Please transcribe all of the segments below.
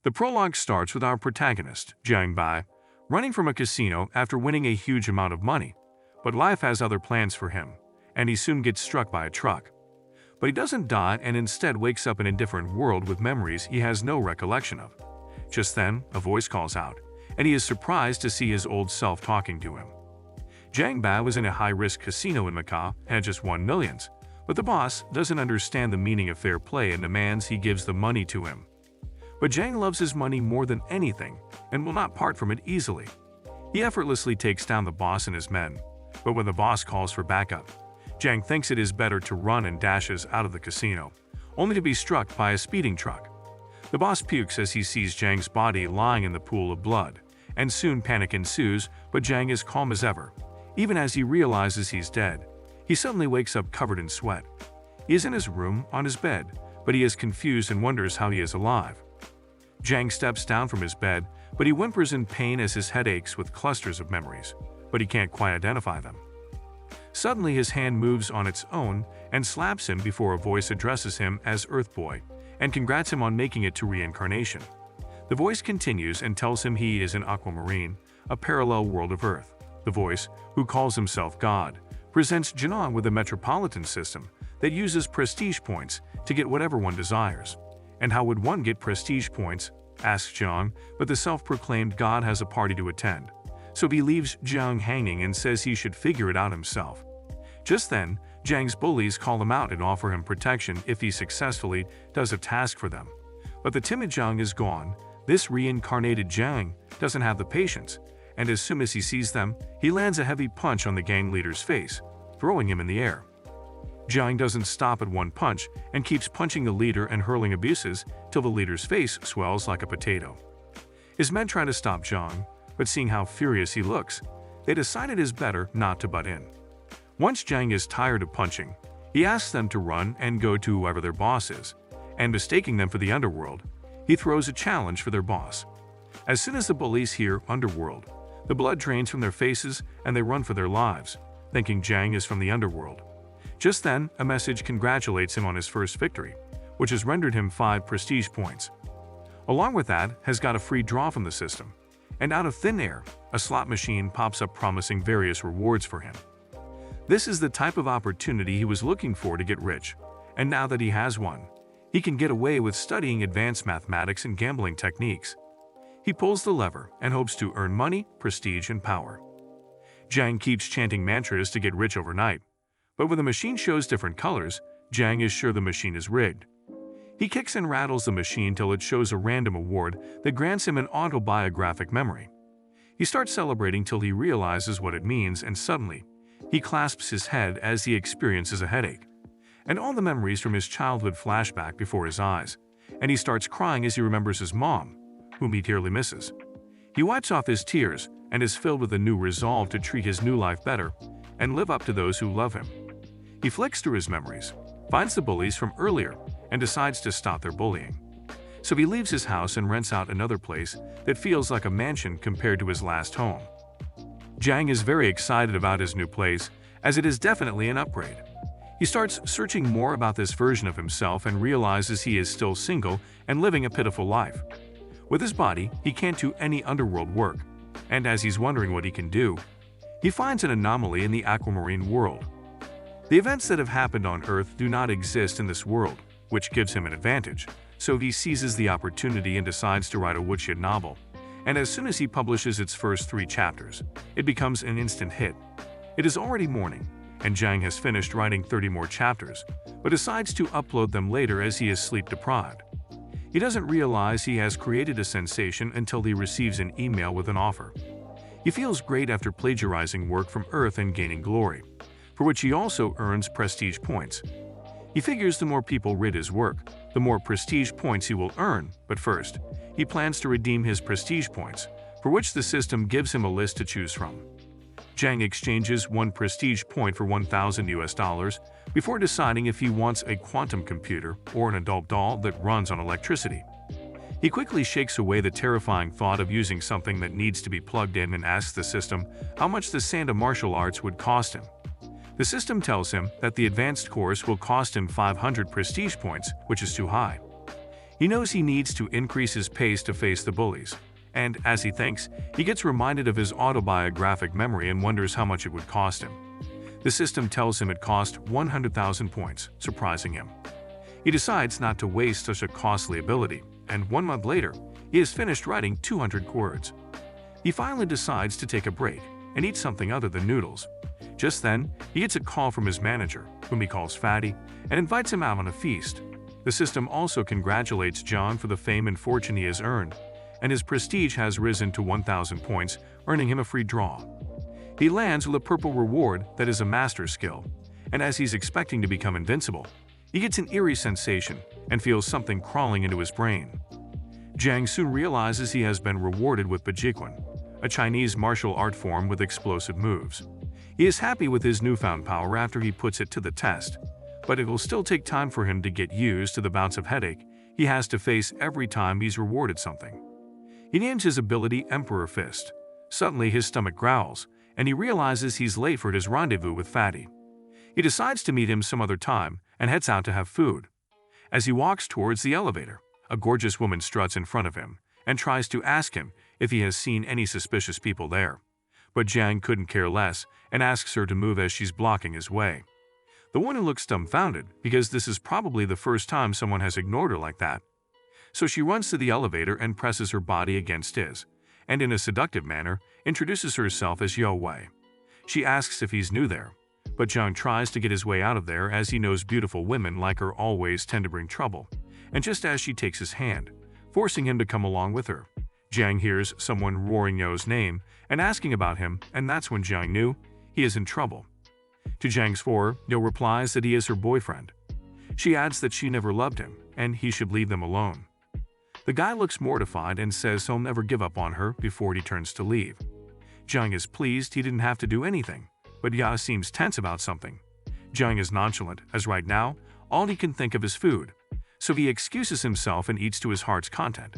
The prologue starts with our protagonist, Jiang Bai, running from a casino after winning a huge amount of money. But life has other plans for him, and he soon gets struck by a truck. But he doesn't die and instead wakes up in a different world with memories he has no recollection of. Just then, a voice calls out, and he is surprised to see his old self talking to him. Jiang Bai was in a high-risk casino in Macau and had just won millions, but the boss doesn't understand the meaning of fair play and demands he gives the money to him. But Jiang loves his money more than anything and will not part from it easily. He effortlessly takes down the boss and his men, but when the boss calls for backup, Jiang thinks it is better to run and dashes out of the casino, only to be struck by a speeding truck. The boss pukes as he sees Jiang's body lying in the pool of blood, and soon panic ensues, but Jiang is calm as ever. Even as he realizes he's dead, he suddenly wakes up covered in sweat. He is in his room, on his bed, but he is confused and wonders how he is alive. Jiang steps down from his bed, but he whimpers in pain as his head aches with clusters of memories, but he can't quite identify them. Suddenly his hand moves on its own and slaps him before a voice addresses him as Earth Boy and congrats him on making it to reincarnation. The voice continues and tells him he is an aquamarine, a parallel world of Earth. The voice, who calls himself God, presents Jinan with a metropolitan system that uses prestige points to get whatever one desires. And how would one get prestige points? Asks Jiang, but the self-proclaimed God has a party to attend. So he leaves Jiang hanging and says he should figure it out himself. Just then, Jiang's bullies call him out and offer him protection if he successfully does a task for them. But the timid Jiang is gone. This reincarnated Jiang doesn't have the patience, and as soon as he sees them, he lands a heavy punch on the gang leader's face, throwing him in the air. Jiang doesn't stop at one punch and keeps punching the leader and hurling abuses till the leader's face swells like a potato. His men try to stop Jiang, but seeing how furious he looks, they decide it is better not to butt in. Once Jiang is tired of punching, he asks them to run and go to whoever their boss is, and mistaking them for the underworld, he throws a challenge for their boss. As soon as the bullies hear underworld, the blood drains from their faces and they run for their lives, thinking Jiang is from the underworld. Just then, a message congratulates him on his first victory, which has rendered him 5 prestige points. Along with that, has got a free draw from the system. And out of thin air, a slot machine pops up promising various rewards for him. This is the type of opportunity he was looking for to get rich, and now that he has one, he can get away with studying advanced mathematics and gambling techniques. He pulls the lever and hopes to earn money, prestige, and power. Jiang keeps chanting mantras to get rich overnight, but when the machine shows different colors, Jiang is sure the machine is rigged. He kicks and rattles the machine till it shows a random award that grants him an autobiographic memory. He starts celebrating till he realizes what it means, and suddenly, he clasps his head as he experiences a headache. And all the memories from his childhood flash back before his eyes, and he starts crying as he remembers his mom, whom he dearly misses. He wipes off his tears and is filled with a new resolve to treat his new life better and live up to those who love him. He flicks through his memories, finds the bullies from earlier, and decides to stop their bullying. So he leaves his house and rents out another place that feels like a mansion compared to his last home. Jiang is very excited about his new place, as it is definitely an upgrade. He starts searching more about this version of himself and realizes he is still single and living a pitiful life. With his body, he can't do any underworld work, and as he's wondering what he can do, he finds an anomaly in the aquamarine world. The events that have happened on Earth do not exist in this world, which gives him an advantage, so he seizes the opportunity and decides to write a woodshed novel. And as soon as he publishes its first 3 chapters, it becomes an instant hit. It is already morning, and Jiang has finished writing 30 more chapters, but decides to upload them later as he is sleep-deprived. He doesn't realize he has created a sensation until he receives an email with an offer. He feels great after plagiarizing work from Earth and gaining glory, for which he also earns prestige points. He figures the more people read his work, the more prestige points he will earn, but first, he plans to redeem his prestige points, for which the system gives him a list to choose from. Jiang exchanges 1 prestige point for $1,000 before deciding if he wants a quantum computer or an adult doll that runs on electricity. He quickly shakes away the terrifying thought of using something that needs to be plugged in and asks the system how much the Sanda martial arts would cost him. The system tells him that the advanced course will cost him 500 prestige points, which is too high. He knows he needs to increase his pace to face the bullies, and as he thinks, he gets reminded of his autobiographic memory and wonders how much it would cost him. The system tells him it cost 100,000 points, surprising him. He decides not to waste such a costly ability, and 1 month later, he has finished writing 200 words. He finally decides to take a break and eat something other than noodles. Just then, he gets a call from his manager, whom he calls Fatty, and invites him out on a feast. The system also congratulates John for the fame and fortune he has earned, and his prestige has risen to 1,000 points, earning him a free draw. He lands with a purple reward that is a master skill, and as he's expecting to become invincible, he gets an eerie sensation and feels something crawling into his brain. Jiang soon realizes he has been rewarded with Bajikwan, a Chinese martial art form with explosive moves. He is happy with his newfound power after he puts it to the test, but it will still take time for him to get used to the bouts of headache he has to face every time he's rewarded something. He names his ability Emperor Fist. Suddenly his stomach growls, and he realizes he's late for his rendezvous with Fatty. He decides to meet him some other time and heads out to have food. As he walks towards the elevator, a gorgeous woman struts in front of him and tries to ask him if he has seen any suspicious people there. But Jiang couldn't care less and asks her to move as she's blocking his way. The woman looks dumbfounded because this is probably the first time someone has ignored her like that. So she runs to the elevator and presses her body against his, and in a seductive manner introduces herself as Yo Wei. She asks if he's new there, but Jiang tries to get his way out of there as he knows beautiful women like her always tend to bring trouble, and just as she takes his hand, forcing him to come along with her, Jiang hears someone roaring Yo's name and asking about him, and that's when Jiang knew he is in trouble. To Jiang's horror, Yo replies that he is her boyfriend. She adds that she never loved him and he should leave them alone. The guy looks mortified and says he'll never give up on her before he turns to leave. Jiang is pleased he didn't have to do anything, but Ya seems tense about something. Jiang is nonchalant, as right now, all he can think of is food, so he excuses himself and eats to his heart's content.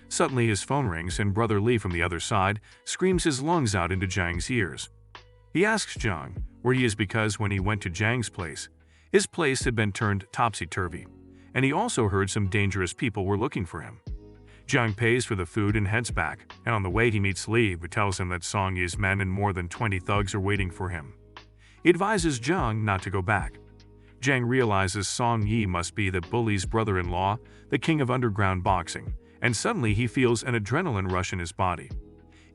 Suddenly his phone rings and Brother Lee from the other side screams his lungs out into Jiang's ears. He asks Jiang where he is because when he went to Jiang's place, his place had been turned topsy-turvy, and he also heard some dangerous people were looking for him. Jiang pays for the food and heads back, and on the way he meets Lee, who tells him that Song Yi's men and more than 20 thugs are waiting for him. He advises Jiang not to go back. Jiang realizes Song Yi must be the bully's brother-in-law, the king of underground boxing, and suddenly he feels an adrenaline rush in his body.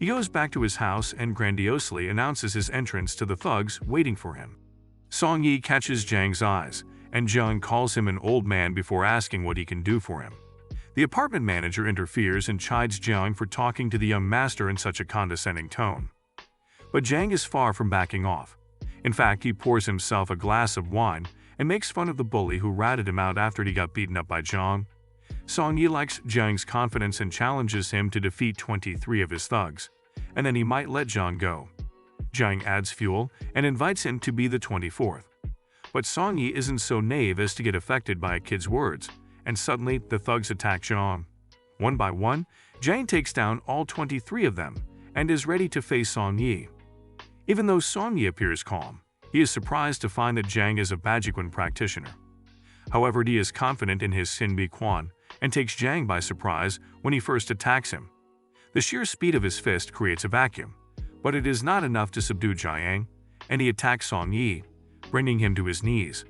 He goes back to his house and grandiosely announces his entrance to the thugs waiting for him. Song Yi catches Jiang's eyes, and Jiang calls him an old man before asking what he can do for him. The apartment manager interferes and chides Jiang for talking to the young master in such a condescending tone. But Jiang is far from backing off. In fact, he pours himself a glass of wine and makes fun of the bully who ratted him out after he got beaten up by Jiang. Song Yi likes Jiang's confidence and challenges him to defeat 23 of his thugs, and then he might let Jiang go. Jiang adds fuel and invites him to be the 24th. But Song Yi isn't so naive as to get affected by a kid's words, and suddenly the thugs attack Jiang. One by one, Jiang takes down all 23 of them and is ready to face Song Yi. Even though Song Yi appears calm, he is surprised to find that Jiang is a Bajikwan practitioner. However, he is confident in his Sinbi Quan and takes Jiang by surprise when he first attacks him. The sheer speed of his fist creates a vacuum, but it is not enough to subdue Jiang, and he attacks Song Yi, bringing him to his knees.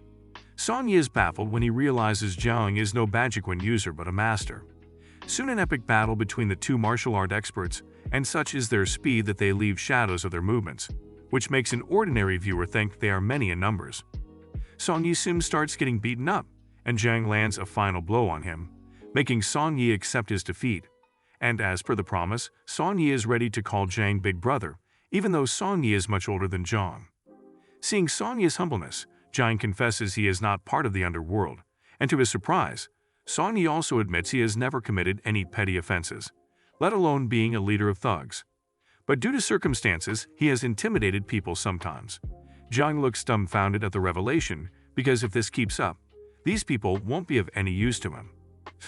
Song Yi is baffled when he realizes Jiang is no Bajikwan user but a master. Soon an epic battle between the two martial art experts, and such is their speed that they leave shadows of their movements, which makes an ordinary viewer think they are many in numbers. Song Yi soon starts getting beaten up, and Jiang lands a final blow on him, making Song Yi accept his defeat. And as per the promise, Song Yi is ready to call Jiang Big Brother, even though Song Yi is much older than Jiang. Seeing Song Yi's humbleness, Jiang confesses he is not part of the underworld, and to his surprise, Song Yi also admits he has never committed any petty offenses, let alone being a leader of thugs. But due to circumstances, he has intimidated people sometimes. Jiang looks dumbfounded at the revelation, because if this keeps up, these people won't be of any use to him.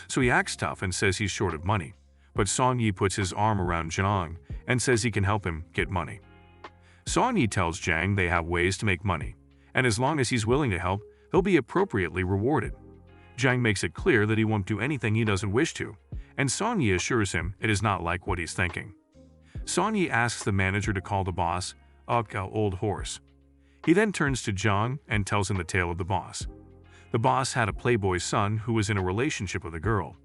So he acts tough and says he's short of money, but Song Yi puts his arm around Jiang and says he can help him get money. Song Yi tells Jiang they have ways to make money, and as long as he's willing to help, he'll be appropriately rewarded. Jiang makes it clear that he won't do anything he doesn't wish to, and Song Yi assures him it is not like what he's thinking. Song Yi asks the manager to call the boss a old horse. He then turns to Jiang and tells him the tale of the boss. The boss had a playboy son who was in a relationship with a girl,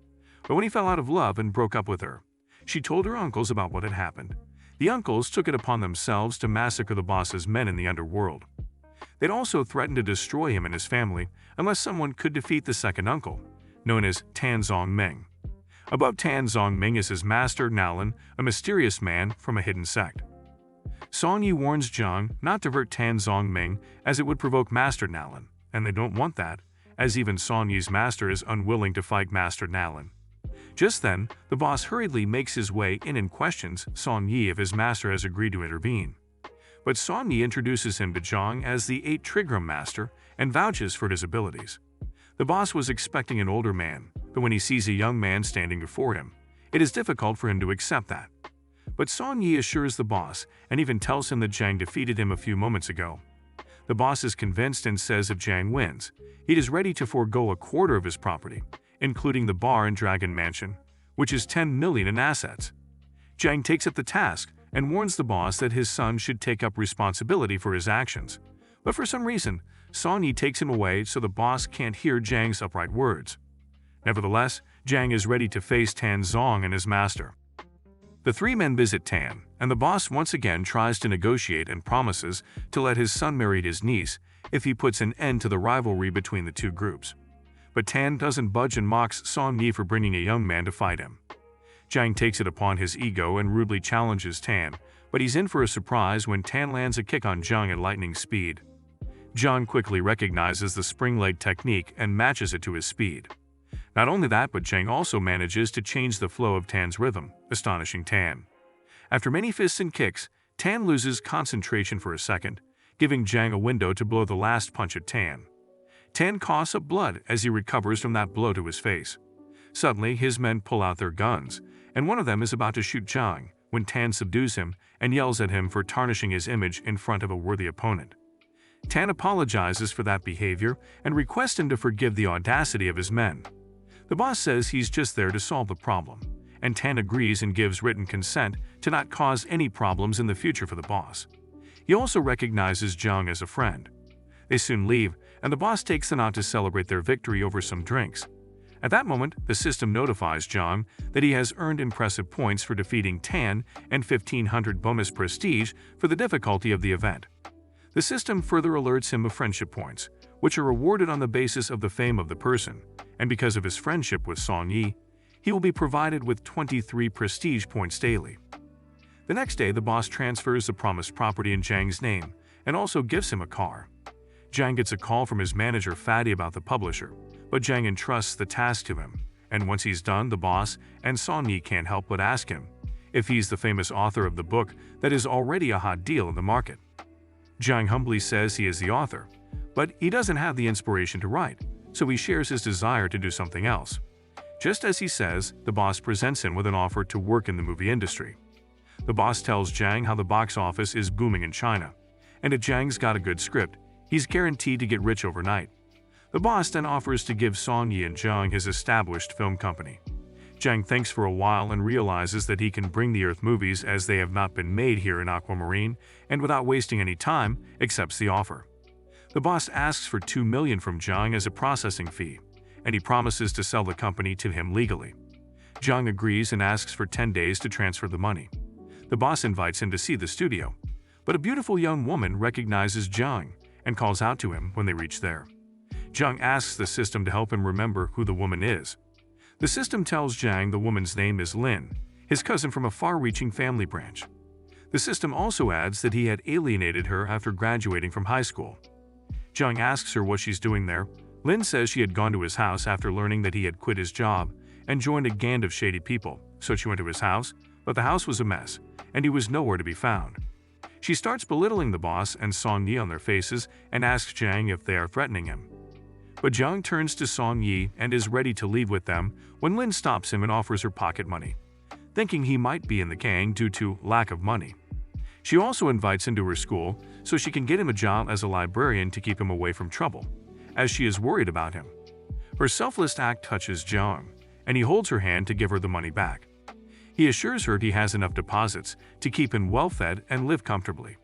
but when he fell out of love and broke up with her, she told her uncles about what had happened. The uncles took it upon themselves to massacre the boss's men in the underworld. They'd also threatened to destroy him and his family unless someone could defeat the second uncle, known as Tan Zongming. Above Tan Zongming is his master Nalan, a mysterious man from a hidden sect. Song Yi warns Jiang not to hurt Tan Zongming as it would provoke Master Nalan, and they don't want that, as even Song Yi's master is unwilling to fight Master Nalan. Just then, the boss hurriedly makes his way in and questions Song Yi if his master has agreed to intervene. But Song Yi introduces him to Jiang as the 8 Trigram Master and vouches for his abilities. The boss was expecting an older man, but when he sees a young man standing before him, it is difficult for him to accept that. But Song Yi assures the boss and even tells him that Jiang defeated him a few moments ago. The boss is convinced and says if Jiang wins, he is ready to forego a quarter of his property, including the bar and Dragon Mansion, which is 10 million in assets. Jiang takes up the task and warns the boss that his son should take up responsibility for his actions. But for some reason, Song Yi takes him away so the boss can't hear Jiang's upright words. Nevertheless, Jiang is ready to face Tan Zong and his master. The 3 men visit Tan, and the boss once again tries to negotiate and promises to let his son marry his niece if he puts an end to the rivalry between the 2 groups. But Tan doesn't budge and mocks Song Yi for bringing a young man to fight him. Jiang takes it upon his ego and rudely challenges Tan, but he's in for a surprise when Tan lands a kick on Jiang at lightning speed. Jiang quickly recognizes the spring leg technique and matches it to his speed. Not only that, but Jiang also manages to change the flow of Tan's rhythm, astonishing Tan. After many fists and kicks, Tan loses concentration for a second, giving Jiang a window to blow the last punch at Tan. Tan coughs up blood as he recovers from that blow to his face. Suddenly, his men pull out their guns, and one of them is about to shoot Jiang when Tan subdues him and yells at him for tarnishing his image in front of a worthy opponent. Tan apologizes for that behavior and requests him to forgive the audacity of his men. The boss says he's just there to solve the problem, and Tan agrees and gives written consent to not cause any problems in the future for the boss. He also recognizes Jiang as a friend. They soon leave, and the boss takes them out to celebrate their victory over some drinks. At that moment, the system notifies Jiang that he has earned impressive points for defeating Tan and 1500 bonus prestige for the difficulty of the event. The system further alerts him of friendship points, which are awarded on the basis of the fame of the person, and because of his friendship with Song Yi, he will be provided with 23 prestige points daily. The next day, the boss transfers the promised property in Jiang's name and also gives him a car. Jiang gets a call from his manager Fatty about the publisher, but Jiang entrusts the task to him, and once he's done, the boss and Song Yi can't help but ask him if he's the famous author of the book that is already a hot deal in the market. Jiang humbly says he is the author, but he doesn't have the inspiration to write, so he shares his desire to do something else. Just as he says, the boss presents him with an offer to work in the movie industry. The boss tells Jiang how the box office is booming in China, and if Jiang's got a good script, he's guaranteed to get rich overnight. The boss then offers to give Song Yi and Jiang his established film company. Jiang thinks for a while and realizes that he can bring the Earth movies as they have not been made here in Aquamarine, and without wasting any time, accepts the offer. The boss asks for 2 million from Jiang as a processing fee, and he promises to sell the company to him legally. Jiang agrees and asks for 10 days to transfer the money. The boss invites him to see the studio, but a beautiful young woman recognizes Jiang and calls out to him when they reach there. Jiang asks the system to help him remember who the woman is. The system tells Jiang the woman's name is Lin, his cousin from a far-reaching family branch. The system also adds that he had alienated her after graduating from high school. Jiang asks her what she's doing there. Lin says she had gone to his house after learning that he had quit his job and joined a gang of shady people, so she went to his house, but the house was a mess, and he was nowhere to be found. She starts belittling the boss and Song Yi on their faces and asks Jiang if they are threatening him. But Jiang turns to Song Yi and is ready to leave with them when Lin stops him and offers her pocket money, thinking he might be in the gang due to lack of money. She also invites him to her school so she can get him a job as a librarian to keep him away from trouble, as she is worried about him. Her selfless act touches Jiang, and he holds her hand to give her the money back. He assures her he has enough deposits to keep him well-fed and live comfortably.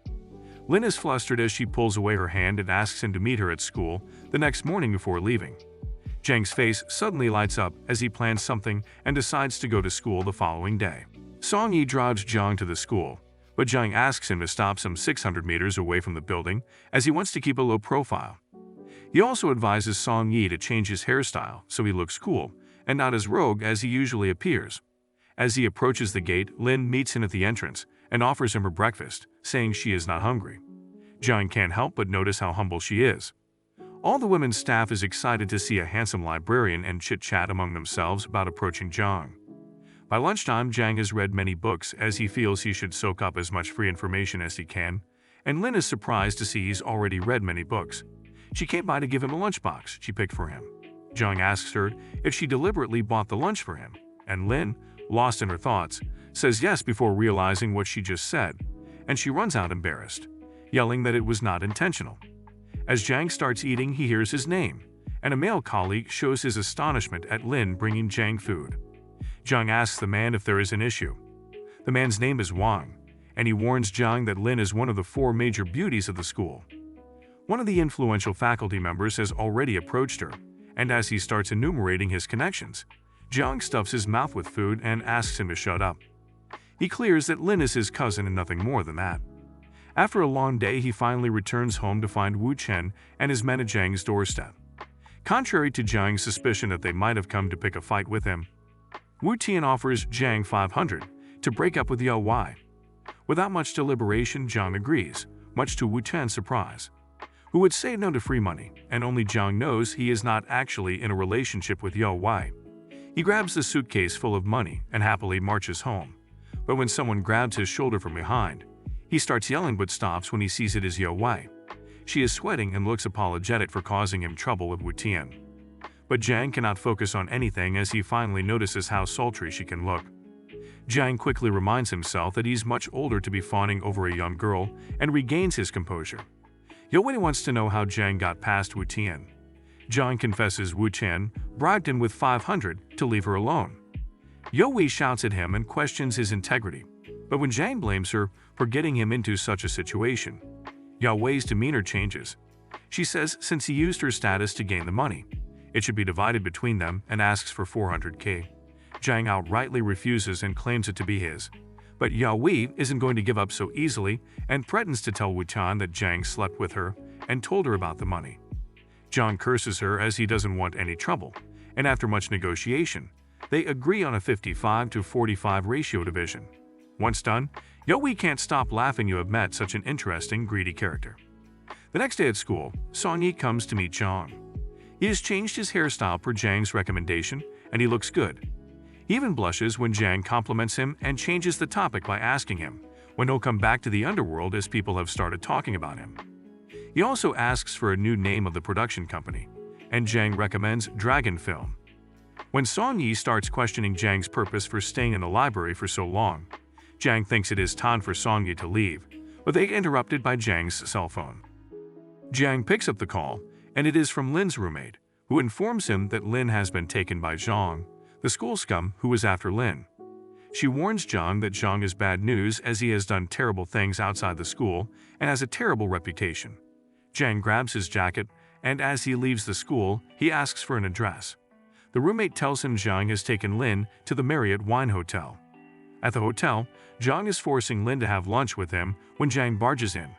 Lin is flustered as she pulls away her hand and asks him to meet her at school the next morning before leaving. Jiang's face suddenly lights up as he plans something and decides to go to school the following day. Song Yi drives Jiang to the school, but Jiang asks him to stop some 600 meters away from the building as he wants to keep a low profile. He also advises Song Yi to change his hairstyle so he looks cool and not as rogue as he usually appears. As he approaches the gate, Lin meets him at the entrance and offers him her breakfast, saying she is not hungry. Jiang can't help but notice how humble she is. All the women's staff is excited to see a handsome librarian and chit-chat among themselves about approaching Jiang. By lunchtime, Jiang has read many books as he feels he should soak up as much free information as he can, and Lin is surprised to see he's already read many books. She came by to give him a lunchbox she picked for him. Jiang asks her if she deliberately bought the lunch for him, and Lin, lost in her thoughts, says yes before realizing what she just said, and she runs out embarrassed, yelling that it was not intentional. As Jiang starts eating, he hears his name, and a male colleague shows his astonishment at Lin bringing Jiang food. Jiang asks the man if there is an issue. The man's name is Wang, and he warns Jiang that Lin is one of the 4 major beauties of the school. One of the influential faculty members has already approached her, and as he starts enumerating his connections, Jiang stuffs his mouth with food and asks him to shut up. He clears that Lin is his cousin and nothing more than that. After a long day, he finally returns home to find Wu Chen and his men at Jiang's doorstep. Contrary to Jiang's suspicion that they might have come to pick a fight with him, Wu Tian offers Jiang 500 to break up with Yao Wei. Without much deliberation, Jiang agrees, much to Wu Tian's surprise, who would say no to free money, and only Jiang knows he is not actually in a relationship with Yao Wei. He grabs the suitcase full of money and happily marches home, but when someone grabs his shoulder from behind, he starts yelling but stops when he sees it is Yao Wei. She is sweating and looks apologetic for causing him trouble with Wu Tian. But Jiang cannot focus on anything as he finally notices how sultry she can look. Jiang quickly reminds himself that he's much older to be fawning over a young girl and regains his composure. Yao Wei wants to know how Jiang got past Wu Tian. Jiang confesses Wu Tian bribed him with 500 to leave her alone. Yao Wei shouts at him and questions his integrity, but when Jiang blames her for getting him into such a situation, Yao Wei's demeanor changes. She says since he used her status to gain the money, it should be divided between them and asks for 400k. Jiang outrightly refuses and claims it to be his. But Yao Wei isn't going to give up so easily and threatens to tell Wu Tian that Jiang slept with her and told her about the money. Jiang curses her as he doesn't want any trouble, and after much negotiation, they agree on a 55-45 ratio division. Once done, Yao Wei can't stop laughing. You have met such an interesting, greedy character. The next day at school, Song Yi comes to meet Jiang. He has changed his hairstyle per Jiang's recommendation, and he looks good. He even blushes when Jiang compliments him and changes the topic by asking him when he'll come back to the underworld as people have started talking about him. He also asks for a new name of the production company, and Jiang recommends Dragon Film. When Song Yi starts questioning Jiang's purpose for staying in the library for so long, Jiang thinks it is time for Song Yi to leave, but they get interrupted by Jiang's cell phone. Jiang picks up the call, and it is from Lin's roommate, who informs him that Lin has been taken by Zhang, the school scum who was after Lin. She warns Zhang that Zhang is bad news as he has done terrible things outside the school and has a terrible reputation. Jiang grabs his jacket, and as he leaves the school, he asks for an address. The roommate tells him Zhang has taken Lin to the Marriott Wine Hotel. At the hotel, Zhang is forcing Lin to have lunch with him when Jiang barges in,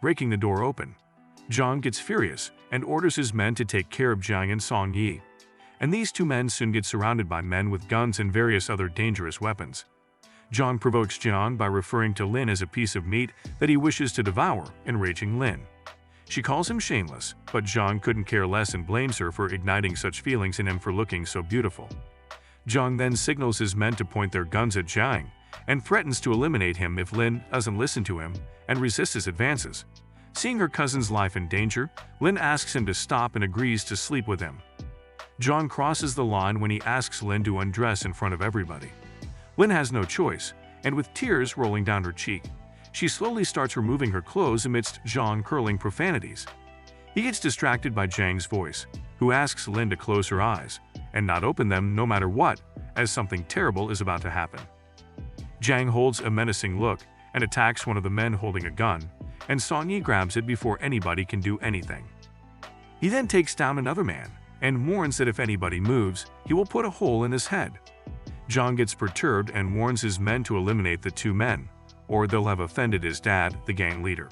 breaking the door open. Zhang gets furious and orders his men to take care of Jiang and Song Yi, and these 2 men soon get surrounded by men with guns and various other dangerous weapons. Zhang provokes Jiang by referring to Lin as a piece of meat that he wishes to devour, enraging Lin. She calls him shameless, but Zhang couldn't care less and blames her for igniting such feelings in him for looking so beautiful. Zhang then signals his men to point their guns at Jiang and threatens to eliminate him if Lin doesn't listen to him and resist his advances. Seeing her cousin's life in danger, Lin asks him to stop and agrees to sleep with him. Zhang crosses the line when he asks Lin to undress in front of everybody. Lin has no choice, and with tears rolling down her cheek, she slowly starts removing her clothes amidst Zhang curling profanities. He gets distracted by Jiang's voice, who asks Lin to close her eyes and not open them no matter what, as something terrible is about to happen. Jang holds a menacing look and attacks one of the men holding a gun, and Song Yi grabs it before anybody can do anything. He then takes down another man and warns that if anybody moves, he will put a hole in his head. Jang gets perturbed and warns his men to eliminate the two men, or they'll have offended his dad, the gang leader.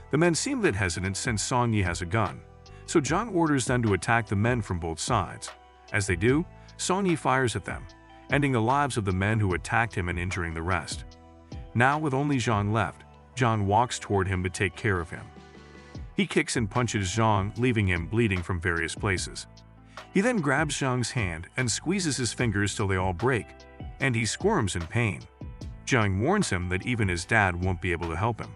The men seem a bit hesitant since Song Yi has a gun, so Jang orders them to attack the men from both sides. As they do, Song Yi fires at them, ending the lives of the men who attacked him and injuring the rest. Now, with only Zhang left, Zhang walks toward him to take care of him. He kicks and punches Zhang, leaving him bleeding from various places. He then grabs Zhang's hand and squeezes his fingers till they all break, and he squirms in pain. Zhang warns him that even his dad won't be able to help him.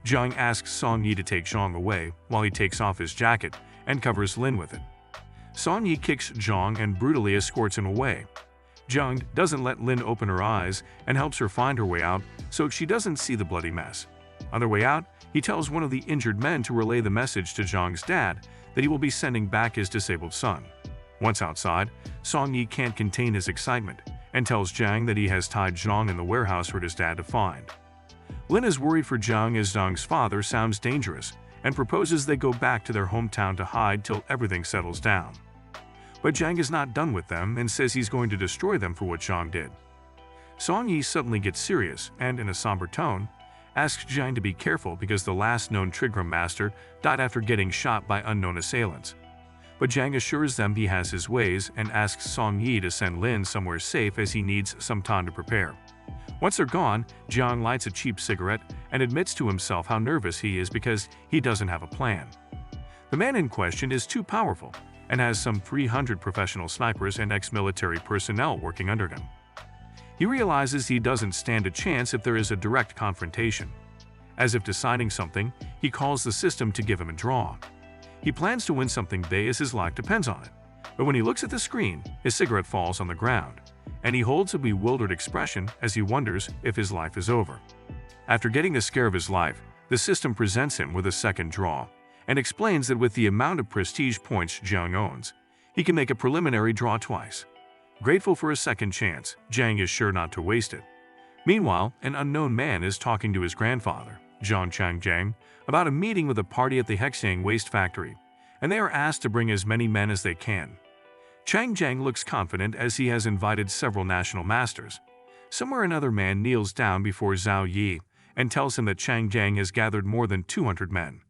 Zhang asks Song Yi to take Zhang away while he takes off his jacket and covers Lin with it. Song Yi kicks Zhang and brutally escorts him away. Zhang doesn't let Lin open her eyes and helps her find her way out so she doesn't see the bloody mess. On their way out, he tells one of the injured men to relay the message to Zhang's dad that he will be sending back his disabled son. Once outside, Song Yi can't contain his excitement and tells Zhang that he has tied Zhang in the warehouse for his dad to find. Lin is worried for Zhang as Zhang's father sounds dangerous and proposes they go back to their hometown to hide till everything settles down. But Zhang is not done with them and says he's going to destroy them for what Zhang did. Song Yi suddenly gets serious and, in a somber tone, asks Zhang to be careful because the last known Trigram master died after getting shot by unknown assailants. But Zhang assures them he has his ways and asks Song Yi to send Lin somewhere safe as he needs some time to prepare. Once they're gone, Zhang lights a cheap cigarette and admits to himself how nervous he is because he doesn't have a plan. The man in question is too powerful and has some 300 professional snipers and ex-military personnel working under him. He realizes he doesn't stand a chance if there is a direct confrontation. As if deciding something, he calls the system to give him a draw. He plans to win something big as his life depends on it, but when he looks at the screen, his cigarette falls on the ground, and he holds a bewildered expression as he wonders if his life is over. After getting the scare of his life, the system presents him with a second draw, and explains that with the amount of prestige points Zhang owns, he can make a preliminary draw twice. Grateful for a second chance, Zhang is sure not to waste it. Meanwhile, an unknown man is talking to his grandfather, Zhang Changjiang, about a meeting with a party at the Hexang waste factory, and they are asked to bring as many men as they can. Changjiang looks confident as he has invited several national masters. Somewhere another man kneels down before Zhao Yi and tells him that Changjiang has gathered more than 200 men.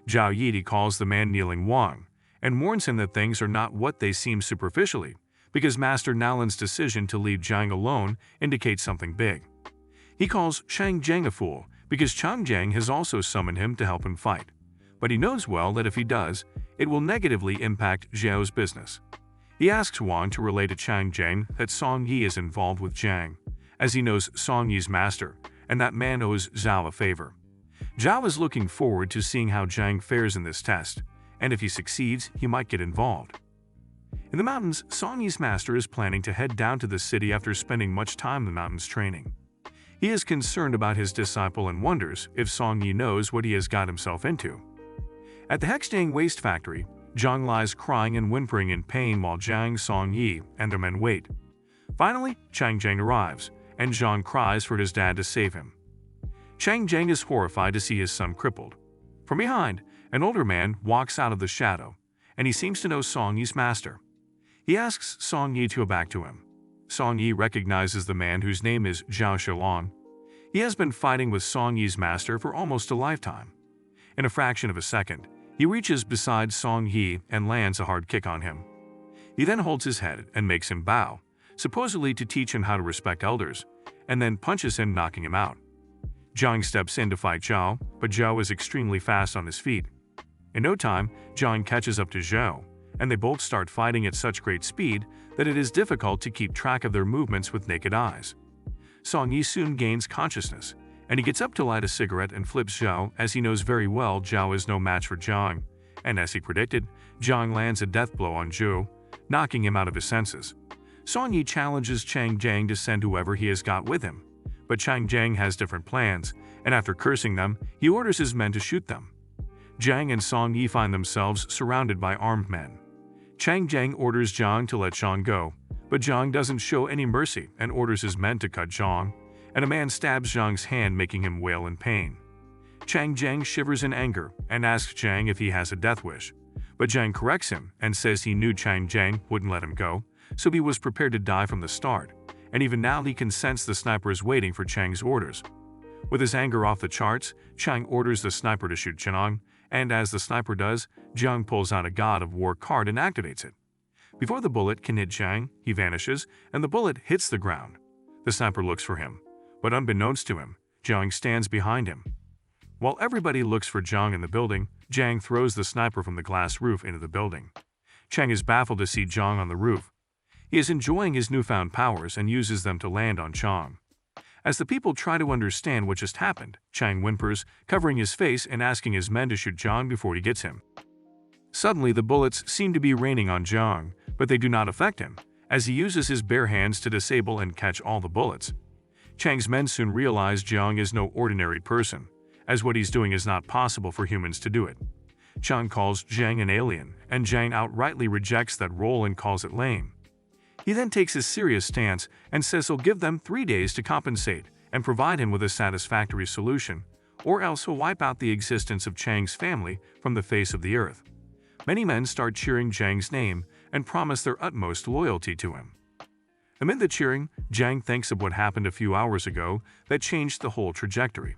Zhao Yi calls the man kneeling Wang and warns him that things are not what they seem superficially, because Master Nalin's decision to leave Zhang alone indicates something big. He calls Changjiang a fool because Changjiang has also summoned him to help him fight, but he knows well that if he does, it will negatively impact Zhao's business. He asks Wang to relay to Changjiang that Song Yi is involved with Zhang, as he knows Song Yi's master, and that man owes Zhao a favor. Zhao is looking forward to seeing how Zhang fares in this test, and if he succeeds, he might get involved. In the mountains, Song Yi's master is planning to head down to the city after spending much time in the mountains training. He is concerned about his disciple and wonders if Song Yi knows what he has got himself into. At the Hexang waste factory, Zhang lies crying and whimpering in pain while Zhang, Song Yi, and their men wait. Finally, Changjiang arrives, and Zhang cries for his dad to save him. Changjiang is horrified to see his son crippled. From behind, an older man walks out of the shadow, and he seems to know Song Yi's master. He asks Song Yi to go back to him. Song Yi recognizes the man whose name is Zhao Xiaolong. He has been fighting with Song Yi's master for almost a lifetime. In a fraction of a second, he reaches beside Song Yi and lands a hard kick on him. He then holds his head and makes him bow, supposedly to teach him how to respect elders, and then punches him, knocking him out. Zhang steps in to fight Zhao, but Zhao is extremely fast on his feet. In no time, Zhang catches up to Zhao, and they both start fighting at such great speed that it is difficult to keep track of their movements with naked eyes. Song Yi soon gains consciousness, and he gets up to light a cigarette and flips Zhao as he knows very well Zhao is no match for Zhang, and as he predicted, Zhang lands a death blow on Zhao, knocking him out of his senses. Song Yi challenges Changjiang to send whoever he has got with him, but Changjiang has different plans, and after cursing them, he orders his men to shoot them. Zhang and Song Yi find themselves surrounded by armed men. Chang Jiang orders Zhang to let Zhang go, but Zhang doesn't show any mercy and orders his men to cut Zhang, and a man stabs Zhang's hand, making him wail in pain. Chang Jiang shivers in anger and asks Zhang if he has a death wish, but Zhang corrects him and says he knew Chang Jiang wouldn't let him go, so he was prepared to die from the start, and even now he can sense the sniper is waiting for Chang's orders. With his anger off the charts, Chang orders the sniper to shoot Zhang, and as the sniper does, Zhang pulls out a God of War card and activates it. Before the bullet can hit Zhang, he vanishes, and the bullet hits the ground. The sniper looks for him, but unbeknownst to him, Zhang stands behind him. While everybody looks for Zhang in the building, Zhang throws the sniper from the glass roof into the building. Chang is baffled to see Zhang on the roof. He is enjoying his newfound powers and uses them to land on Zhang. As the people try to understand what just happened, Chang whimpers, covering his face and asking his men to shoot Zhang before he gets him. Suddenly, the bullets seem to be raining on Zhang, but they do not affect him, as he uses his bare hands to disable and catch all the bullets. Chang's men soon realize Zhang is no ordinary person, as what he's doing is not possible for humans to do it. Chang calls Zhang an alien, and Zhang outrightly rejects that role and calls it lame. He then takes a serious stance and says he'll give them 3 days to compensate and provide him with a satisfactory solution, or else he'll wipe out the existence of Chang's family from the face of the earth. Many men start cheering Zhang's name and promise their utmost loyalty to him. Amid the cheering, Zhang thinks of what happened a few hours ago that changed the whole trajectory.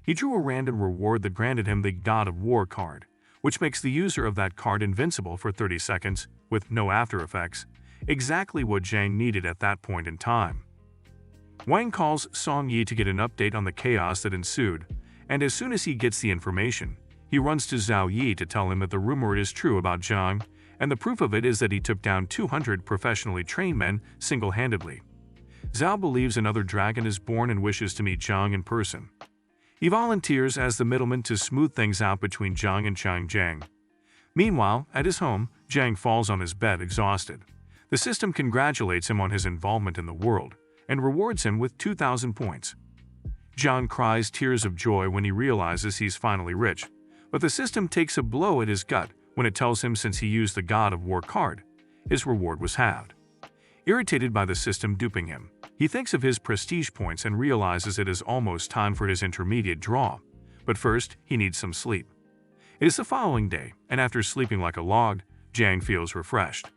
He drew a random reward that granted him the God of War card, which makes the user of that card invincible for 30 seconds, with no after effects, exactly what Zhang needed at that point in time. Wang calls Song Yi to get an update on the chaos that ensued, and as soon as he gets the information, he runs to Zhao Yi to tell him that the rumor is true about Zhang, and the proof of it is that he took down 200 professionally trained men single-handedly. Zhao believes another dragon is born and wishes to meet Zhang in person. He volunteers as the middleman to smooth things out between Zhang and Chang Jiang. Meanwhile, at his home, Zhang falls on his bed exhausted. The system congratulates him on his involvement in the world and rewards him with 2,000 points. Zhang cries tears of joy when he realizes he's finally rich, but the system takes a blow at his gut when it tells him since he used the God of War card, his reward was halved. Irritated by the system duping him, he thinks of his prestige points and realizes it is almost time for his intermediate draw, but first he needs some sleep. It is the following day, and after sleeping like a log, Zhang feels refreshed.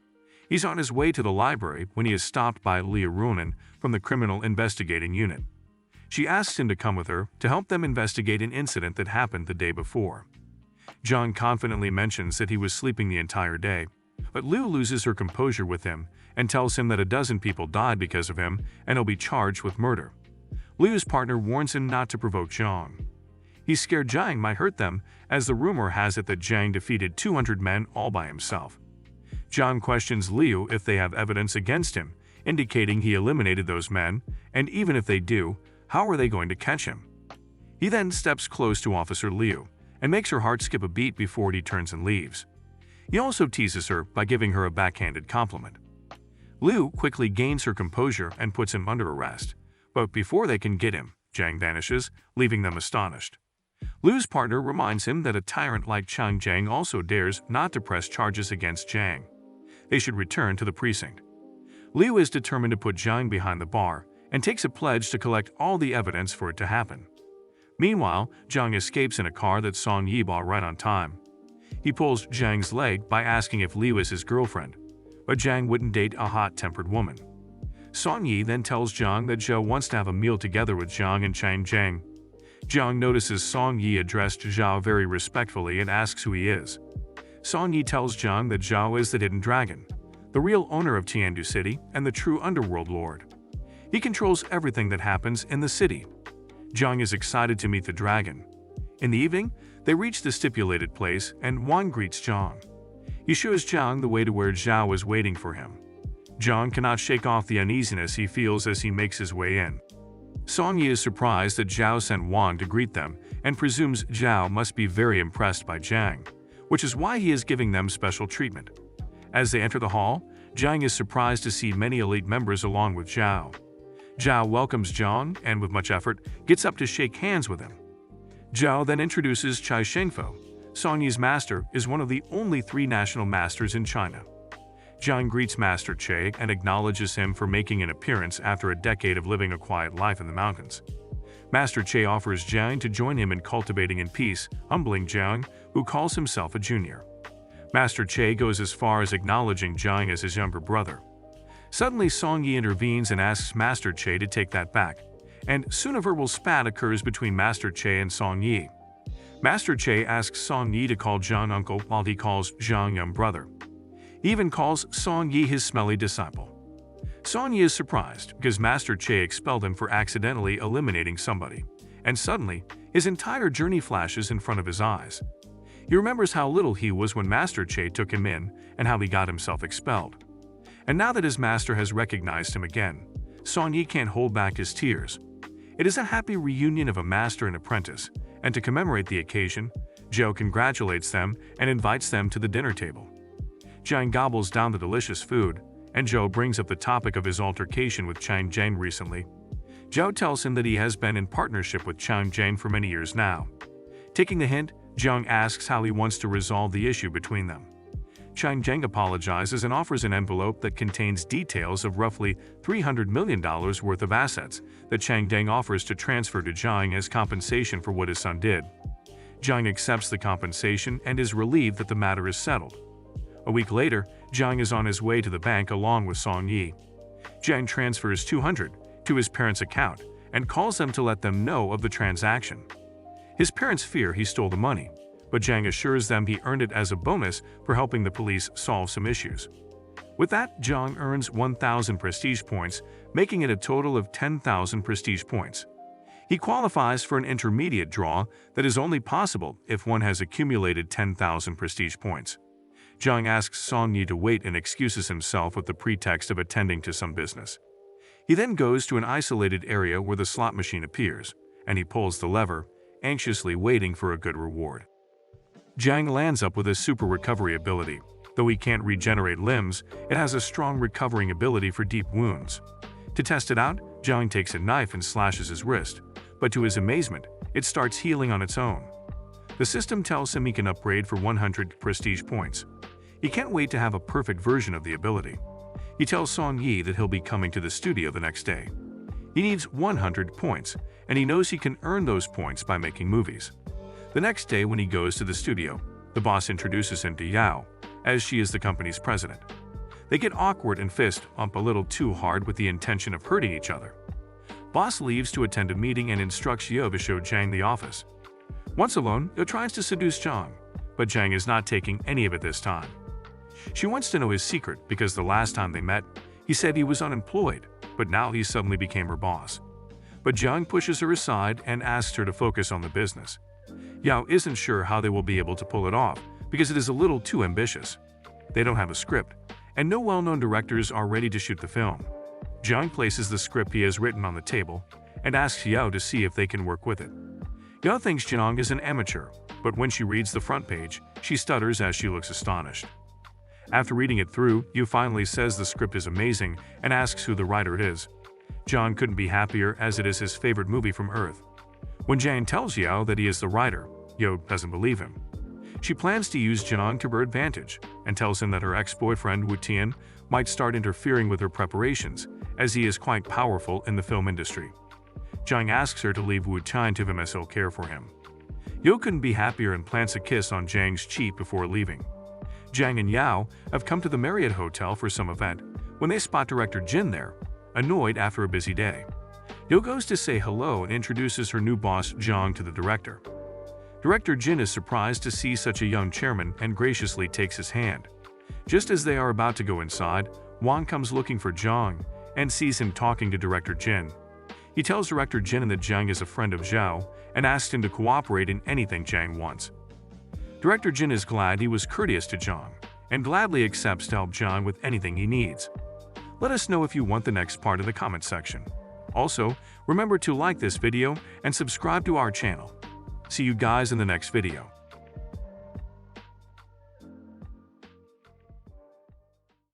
He's on his way to the library when he is stopped by Ronin from the Criminal Investigating Unit. She asks him to come with her to help them investigate an incident that happened the day before. Zhang confidently mentions that he was sleeping the entire day, but Liu loses her composure with him and tells him that a dozen people died because of him and he'll be charged with murder. Liu's partner warns him not to provoke Zhang. He's scared Zhang might hurt them, as the rumor has it that Zhang defeated 200 men all by himself. Zhang questions Liu if they have evidence against him, indicating he eliminated those men, and even if they do, how are they going to catch him? He then steps close to Officer Liu and makes her heart skip a beat before he turns and leaves. He also teases her by giving her a backhanded compliment. Liu quickly gains her composure and puts him under arrest, but before they can get him, Zhang vanishes, leaving them astonished. Liu's partner reminds him that a tyrant like Chang Jiang also dares not to press charges against Zhang. They should return to the precinct. Liu is determined to put Zhang behind the bar and takes a pledge to collect all the evidence for it to happen. Meanwhile, Zhang escapes in a car that Song Yi bought right on time. He pulls Zhang's leg by asking if Liu is his girlfriend, but Zhang wouldn't date a hot-tempered woman. Song Yi then tells Zhang that Zhao wants to have a meal together with Zhang and Chang Jiang. Zhang notices Song Yi addressed Zhao very respectfully and asks who he is. Song Yi tells Zhang that Zhao is the hidden dragon, the real owner of Tiandu City and the true underworld lord. He controls everything that happens in the city. Zhang is excited to meet the dragon. In the evening, they reach the stipulated place and Wang greets Zhang. He shows Zhang the way to where Zhao is waiting for him. Zhang cannot shake off the uneasiness he feels as he makes his way in. Song Yi is surprised that Zhao sent Wang to greet them and presumes Zhao must be very impressed by Zhang, which is why he is giving them special treatment. As they enter the hall, Zhang is surprised to see many elite members along with Zhao. Zhao welcomes Zhang and, with much effort, gets up to shake hands with him. Zhao then introduces Chai Shengfo. Song Yi's master is one of the only 3 national masters in China. Jiang greets Master Che and acknowledges him for making an appearance after a decade of living a quiet life in the mountains. Master Che offers Jiang to join him in cultivating in peace, humbling Jiang, who calls himself a junior. Master Che goes as far as acknowledging Jiang as his younger brother. Suddenly, Song Yi intervenes and asks Master Che to take that back, and soon a verbal spat occurs between Master Che and Song Yi. Master Che asks Song Yi to call Jiang uncle while he calls Jiang young brother. He even calls Song Yi his smelly disciple. Song Yi is surprised because Master Che expelled him for accidentally eliminating somebody, and suddenly, his entire journey flashes in front of his eyes. He remembers how little he was when Master Che took him in and how he got himself expelled. And now that his master has recognized him again, Song Yi can't hold back his tears. It is a happy reunion of a master and apprentice, and to commemorate the occasion, Zhou congratulates them and invites them to the dinner table. Jiang gobbles down the delicious food, and Zhou brings up the topic of his altercation with Chang Zhang recently. Zhou tells him that he has been in partnership with Chang Zhang for many years now. Taking the hint, Jiang asks how he wants to resolve the issue between them. Chang Zhang apologizes and offers an envelope that contains details of roughly $300 million worth of assets that Chang Zhang offers to transfer to Jiang as compensation for what his son did. Jiang accepts the compensation and is relieved that the matter is settled. A week later, Jiang is on his way to the bank along with Song Yi. Jiang transfers $200 to his parents' account and calls them to let them know of the transaction. His parents fear he stole the money, but Jiang assures them he earned it as a bonus for helping the police solve some issues. With that, Jiang earns 1,000 prestige points, making it a total of 10,000 prestige points. He qualifies for an intermediate draw that is only possible if one has accumulated 10,000 prestige points. Jiang asks Song Yi to wait and excuses himself with the pretext of attending to some business. He then goes to an isolated area where the slot machine appears, and he pulls the lever, anxiously waiting for a good reward. Jiang lands up with a super recovery ability. Though he can't regenerate limbs, it has a strong recovering ability for deep wounds. To test it out, Jiang takes a knife and slashes his wrist, but to his amazement, it starts healing on its own. The system tells him he can upgrade for 100 prestige points. He can't wait to have a perfect version of the ability. He tells Song Yi that he'll be coming to the studio the next day. He needs 100 points, and he knows he can earn those points by making movies. The next day when he goes to the studio, the boss introduces him to Yao, as she is the company's president. They get awkward and fist bump a little too hard with the intention of hurting each other. Boss leaves to attend a meeting and instructs Yao to show Jiang the office. Once alone, Yao tries to seduce Jiang, but Jiang is not taking any of it this time. She wants to know his secret because the last time they met, he said he was unemployed, but now he suddenly became her boss. But Jiang pushes her aside and asks her to focus on the business. Yao isn't sure how they will be able to pull it off because it is a little too ambitious. They don't have a script, and no well-known directors are ready to shoot the film. Jiang places the script he has written on the table and asks Yao to see if they can work with it. Yao thinks Jiang is an amateur, but when she reads the front page, she stutters as she looks astonished. After reading it through, Yu finally says the script is amazing and asks who the writer is. Jiang couldn't be happier as it is his favorite movie from Earth. When Jiang tells Yao that he is the writer, Yao doesn't believe him. She plans to use Jiang to her advantage and tells him that her ex-boyfriend Wu Tian might start interfering with her preparations, as he is quite powerful in the film industry. Jiang asks her to leave Wu Tian to him as he'll care for him. Yao couldn't be happier and plants a kiss on Jiang's cheek before leaving. Jiang and Yao have come to the Marriott Hotel for some event when they spot director Jin there, annoyed after a busy day. Yao goes to say hello and introduces her new boss Jiang to the director. Director Jin is surprised to see such a young chairman and graciously takes his hand. Just as they are about to go inside, Wang comes looking for Jiang and sees him talking to director Jin. He tells director Jin that Jiang is a friend of Zhao and asks him to cooperate in anything Jiang wants. Director Jin is glad he was courteous to Jiang and gladly accepts to help Jiang with anything he needs. Let us know if you want the next part in the comment section. Also, remember to like this video and subscribe to our channel. See you guys in the next video.